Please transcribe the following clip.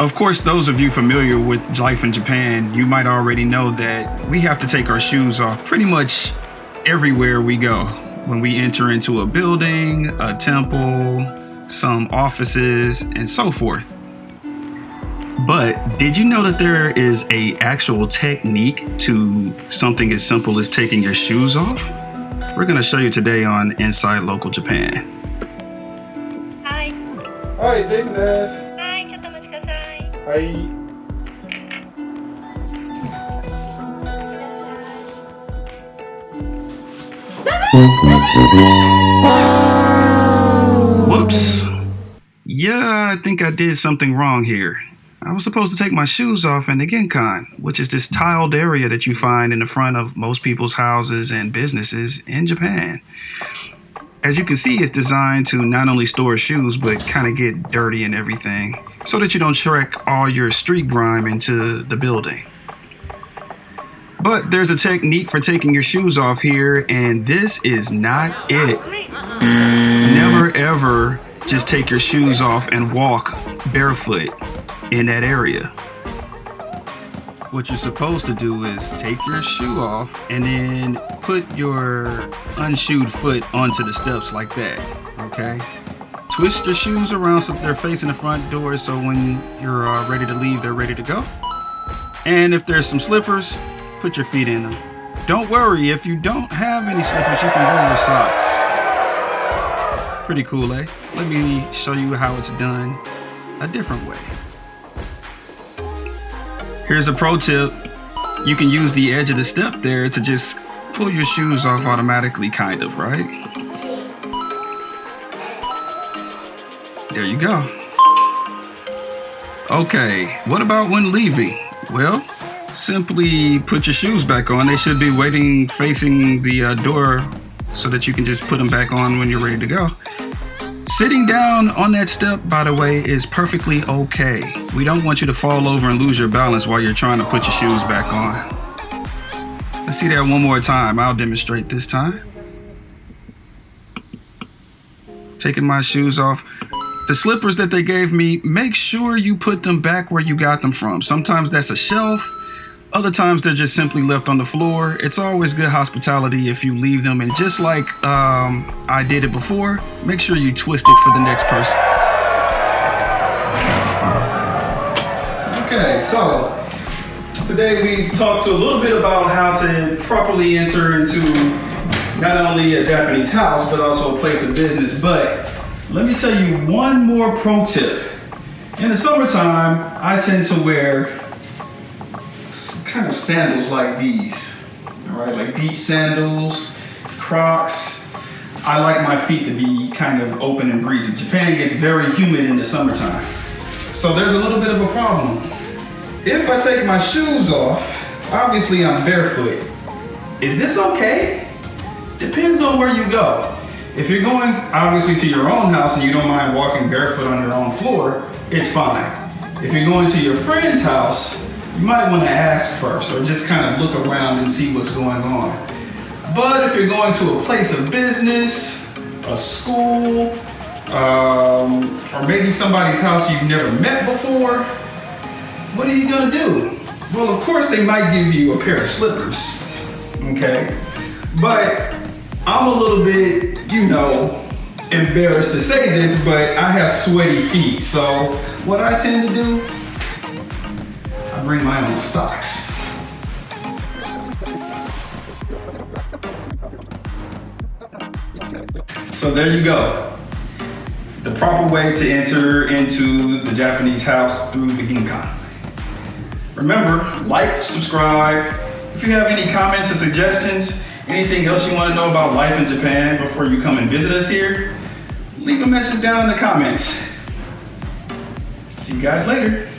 Of course, those of you familiar with life in Japan, you might already know that we have to take our shoes off pretty much everywhere we go. When we enter into a building, a temple, some offices, and so forth. But did you know that there is an actual technique to something as simple as taking your shoes off? We're going to show you today on Inside Local Japan. Hi. Hi, Jason です。はい、ちょっとお待ちください。はい。Whoops. Yeah, I think I did something wrong here. I was supposed to take my shoes off in the genkan, which is this tiled area that you find in the front of most people's houses and businesses in Japan. As you can see, it's designed to not only store shoes, but kind of get dirty and everything, so that you don't trek all your street grime into the building. But there's a technique for taking your shoes off here, and this is not it. Never ever just take your shoes off and walk barefoot in that area. What you're supposed to do is take your shoe off and then put your unshoed foot onto the steps like that, okay? Twist your shoes around so they're facing the front door so when you're ready to leave, they're ready to go. And if there's some slippers, put your feet in them. Don't worry, if you don't have any slippers, you can wear your socks. Pretty cool, eh? Let me show you how it's done a different way. Here's a pro tip. You can use the edge of the step there to just pull your shoes off automatically, kind of, right? There you go. Okay, what about when leaving? Well, simply put your shoes back on. They should be waiting facing the door so that you can just put them back on when you're ready to go. Sitting down on that step, by the way, is perfectly okay. We don't want you to fall over and lose your balance while you're trying to put your shoes back on. Let's see that one more time. I'll demonstrate this time. Taking my shoes off. The slippers that they gave me, make sure you put them back where you got them from. Sometimes that's a shelf. Other times they're just simply left on the floor. It's always good hospitality if you leave them. And just like I did it before, make sure you twist it for the next person. Okay, so today we've talked a little bit about how to properly enter into not only a Japanese house, but also a place of business. But let me tell you one more pro tip. In the summertime, I tend to wear kind of sandals like these, all right, like beach sandals, Crocs. I like my feet to be kind of open and breezy. Japan gets very humid in the summertime, so there's a little bit of a problem. If I take my shoes off, obviously I'm barefoot. Is this okay? Depends on where you go. If you're going obviously to your own house and you don't mind walking barefoot on your own floor, it's fine. If you're going to your friend's house, you might want to ask first or just kind of look around and see what's going on. But if you're going to a place of business, a school, or maybe somebody's house you've never met before, what are you gonna do? Well, of course they might give you a pair of slippers, okay? But I'm a little bit, embarrassed to say this, but I have sweaty feet. So what I tend to do, I bring my own socks. So there you go. The proper way to enter into the Japanese house through the genkan. Remember, like, subscribe. If you have any comments or suggestions, anything else you want to know about life in Japan before you come and visit us here, leave a message down in the comments. See you guys later.